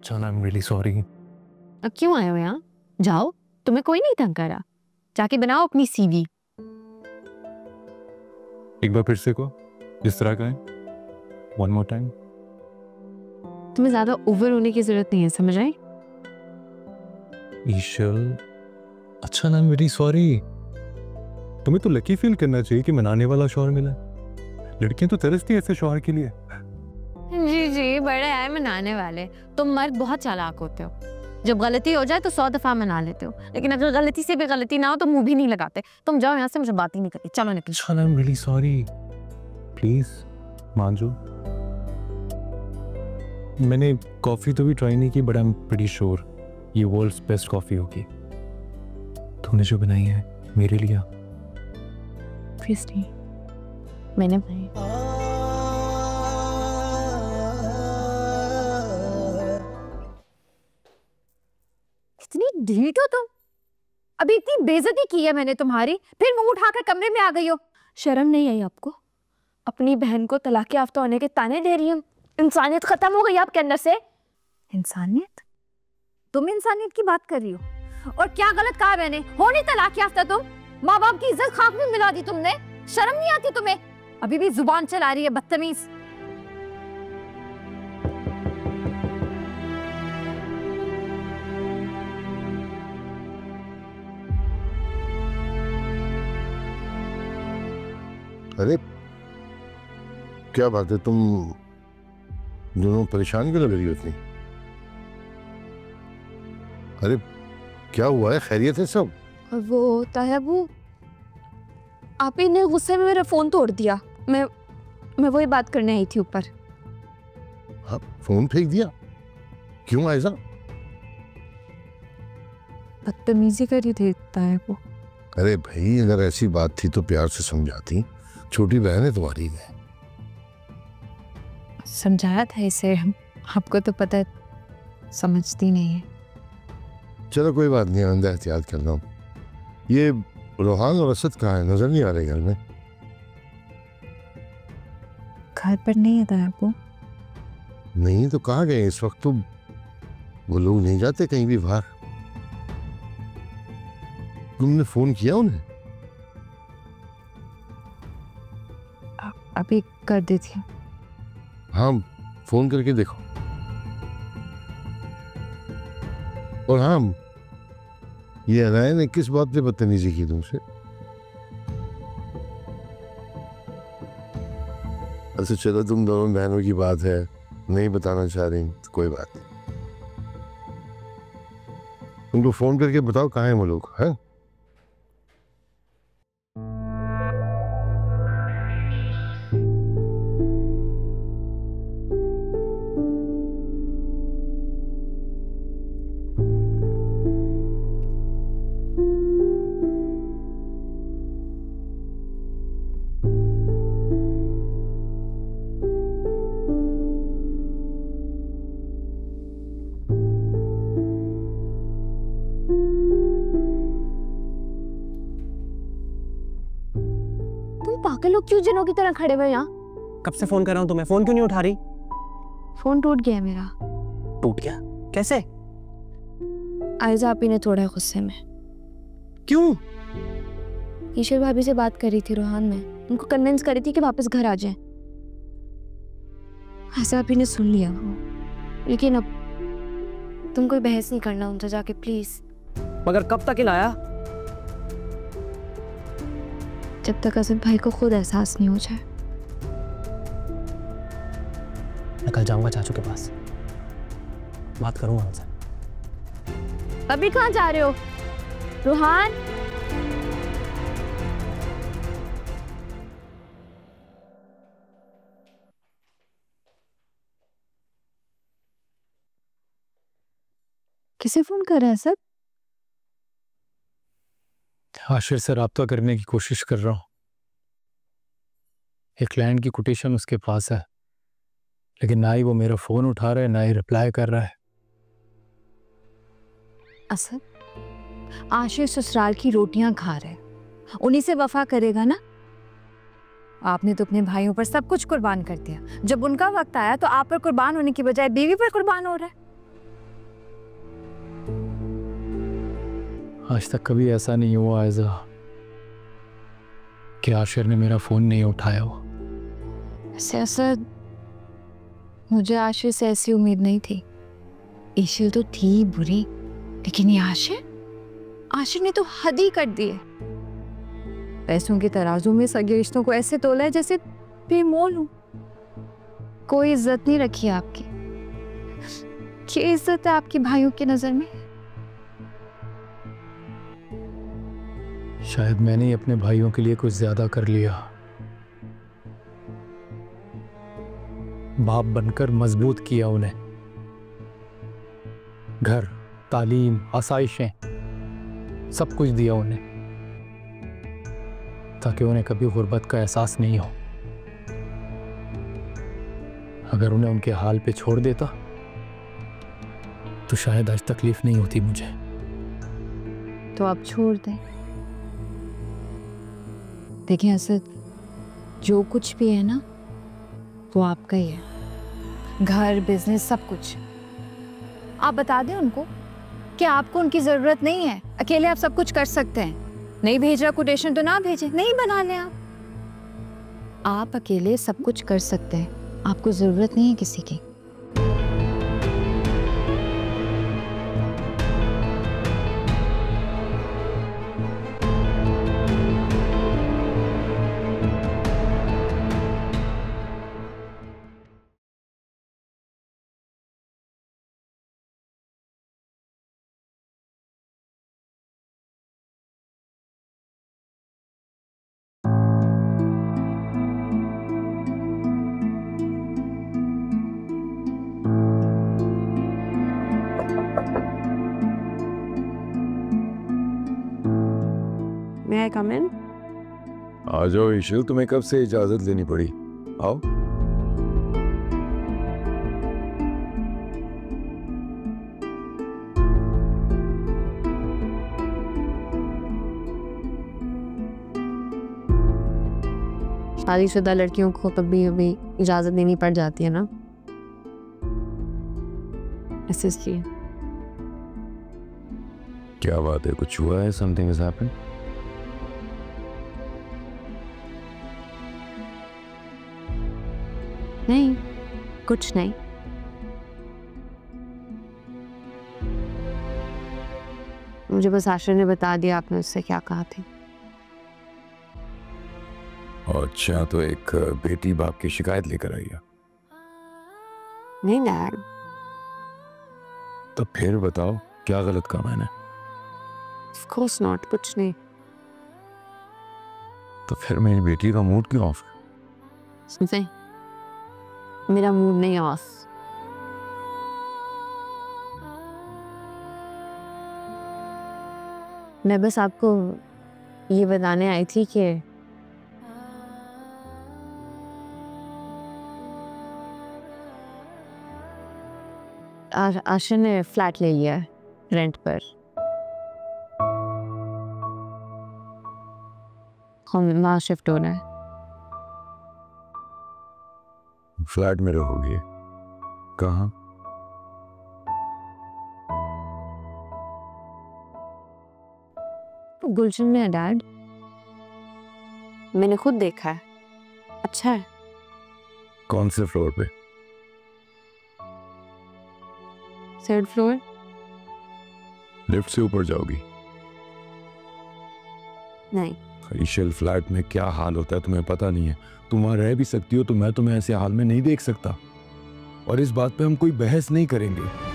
जान, I am really sorry. अब क्यों आए हो यहाँ? जाओ, तुम्हें कोई नहीं तंग करा। जाके बनाओ अपनी सीवी। एक बार फिर से को जिस तरह का है, वन मोर टाइम। तुम्हें ज्यादा ओवर होने की जरूरत नहीं है, समझ आए? ईशल, अच्छा ना, आई एम वेरी सॉरी। तुम्हें तो लकी फील करना चाहिए कि मनाने वाला शौहर मिला। लड़कियां तो तरसती है ऐसे शौहर के लिए। जी जी, बड़े आए मनाने वाले। तुम मर्द बहुत चालाक होते हो। जब गलती हो जाए तो 100 दफा मना लेते हो, लेकिन अगर गलती से भी गलती ना हो तो मुंह भी नहीं लगाते। तुम जाओ यहाँ से, मुझे बात ही नहीं करनी। चलो निकलो। अच्छा, I am really sorry, please मान जाओ। मैंने कॉफी तो भी ट्राई नहीं की, but I am pretty sure ये वर्ल्ड्स बेस्ट कॉफी होगी। तूने जो बनाई है मेरे लिए। क्रिस्टी, मैंने बनाई। इतनी ढीठ हो तुम? अभी इतनी बेइज्जती की है मैंने तुम्हारी, फिर मुंह उठाकर कमरे में आ गई हो। शर्म नहीं आई आपको? अपनी बहन को तलाक याफ्ता होने के ताने दे रही हूँ। इंसानियत खत्म हो गई आपके अंदर से। इंसानियत? तुम इंसानियत की बात कर रही हो? और क्या गलत कहा मैंने? हो नहीं तलाक याफ्ता तुम? माँ बाप की इज्जत खाक में मिला दी तुमने। शर्म नहीं आती तुम्हें? अभी भी जुबान चला रही है, बदतमीज। अरे क्या बात है, तुम दोनों परेशान क्यों लग रही हो इतनी? अरे क्या हुआ है, खैरियत है सब? वो होता है वो, आप ही ने गुस्से में मेरा फोन तोड़ दिया। मैं वही बात करने आई थी ऊपर। हाँ, फोन फेंक दिया? क्यों आयजा? बदतमीजी करी देता है वो। अरे भाई, अगर ऐसी बात थी तो प्यार से समझाती। छोटी बहन है तुम्हारी ने। समझाया था इसे, आपको तो पता है समझती नहीं है। चलो कोई बात नहीं, आइंदा एहतियात करना हूँ। ये रोहान और असद कहाँ है? नजर नहीं आ रहे घर में। घर पर नहीं था आपको? नहीं तो कहाँ गए इस वक्त? तो वो लोग नहीं जाते कहीं भी बाहर? तुमने फोन किया उन्हें? अभी कर देती हूँ। हाँ, फोन करके देखो। और हाँ, ये अनाया ने किस बात पे बदतमीजी की तुमसे? अच्छा चलो, तुम दोनों बहनों की बात है, नहीं बताना चाह रही तो कोई बात नहीं। उनको फोन करके बताओ कहाँ हैं वो लोग, हैं? पागल लोग क्यों जिनों की तरह खड़े हुए यहाँ? कब से फोन कर रहा हूँ तुम्हें, फोन क्यों नहीं उठा रही? फोन टूट गया है मेरा। टूट गया? कैसे? आयजा आपी ने तोड़ा है गुस्से में। क्यों? ईशर भाभी से बात करी थी रोहान में, उनको कन्विंस करी थी कि वापस घर आ जाएं। आयजा आपी ने सुन लिया वो, लेकिन अब तुम कोई बहस नहीं करना उनसे जाके प्लीज। मगर कब तक हिलाया? जब तक असद भाई को खुद एहसास नहीं हो जाए। मैं कल जाऊंगा चाचू के पास, बात करूंगा उनसे। अभी कहाँ जा रहे हो रोहान? किसे फोन कर रहा है सर? आशिर से रब्ता करने की कोशिश कर रहा हूँ। एक क्लाइंट की कोटेशन उसके पास है, लेकिन ना ही वो मेरा फोन उठा रहा है, ना ही रिप्लाई कर रहा है। असद, आशिर ससुराल की रोटियां खा रहे, उन्हीं से वफा करेगा ना? आपने तो अपने भाइयों पर सब कुछ कुर्बान कर दिया। जब उनका वक्त आया तो आप पर कुर्बान होने की बजाय बीवी पर कुर्बान हो रहा है। आज तक कभी ऐसा नहीं हुआ आयजा कि आशिर ने मेरा फोन नहीं उठाया हो। ऐसे असद, मुझे आशिर से ऐसी उम्मीद नहीं थी। ईशिल तो थी बुरी, लेकिन ये आशिर ने तो हद ही कर दी है। पैसों के तराजू में सगे रिश्तों को ऐसे तोला है जैसे बेमोल हूं। कोई इज्जत नहीं रखी आपकी। क्या इज्जत है आपके भाइयों की नजर में? शायद मैंने ही अपने भाइयों के लिए कुछ ज्यादा कर लिया। बाप बनकर मजबूत किया उन्हें, घर, तालीम, आसाइशें, सब कुछ दिया उन्हें, ताकि उन्हें कभी गुर्बत का एहसास नहीं हो। अगर उन्हें उनके हाल पे छोड़ देता तो शायद आज तकलीफ नहीं होती मुझे। तो आप छोड़ दें। देखिए असद, जो कुछ भी है ना वो आपका ही है। घर, बिजनेस, सब कुछ। आप बता दें उनको कि आपको उनकी जरूरत नहीं है। अकेले आप सब कुछ कर सकते हैं। नहीं भेज रहा कोटेशन तो ना भेजें, नहीं बना लें। आप अकेले सब कुछ कर सकते हैं। आपको जरूरत नहीं है किसी की। May I come in? आ जाओ ईशिल, तुम्हें कब से इजाजत लेनी पड़ी? आओ। शादीशुदा लड़कियों को कभी कभी इजाजत देनी पड़ जाती है ना, इसलिए। क्या बात है, कुछ हुआ है? Something has happened? नहीं, कुछ नहीं। मुझे बस आशिर ने बता दिया आपने उससे क्या कहा था। अच्छा, तो एक बेटी बाप की शिकायत लेकर आई है? नहीं डैड। तो फिर बताओ, क्या गलत कहा मैंने? ऑफ कोर्स नॉट, कुछ नहीं। तो फिर मेरी बेटी का मूड क्यों ऑफ है? सुनते, मेरा मूड नहीं है ऑफ। मैं बस आपको ये बताने आई थी कि आशिर ने फ्लैट ले लिया है रेंट पर। हम वहाँ शिफ्ट हो रहे हैं। फ्लैट में रहोगी? कहाँ? गुलशन में है डैड। मैंने खुद देखा है, अच्छा है। कौन से फ्लोर पे? 3rd floor. लिफ्ट से ऊपर जाओगी? नहीं। ईशिल, फ्लैट में क्या हाल होता है तुम्हें पता नहीं है। तुम वहां रह भी सकती हो तो मैं तुम्हें ऐसे हाल में नहीं देख सकता, और इस बात पे हम कोई बहस नहीं करेंगे।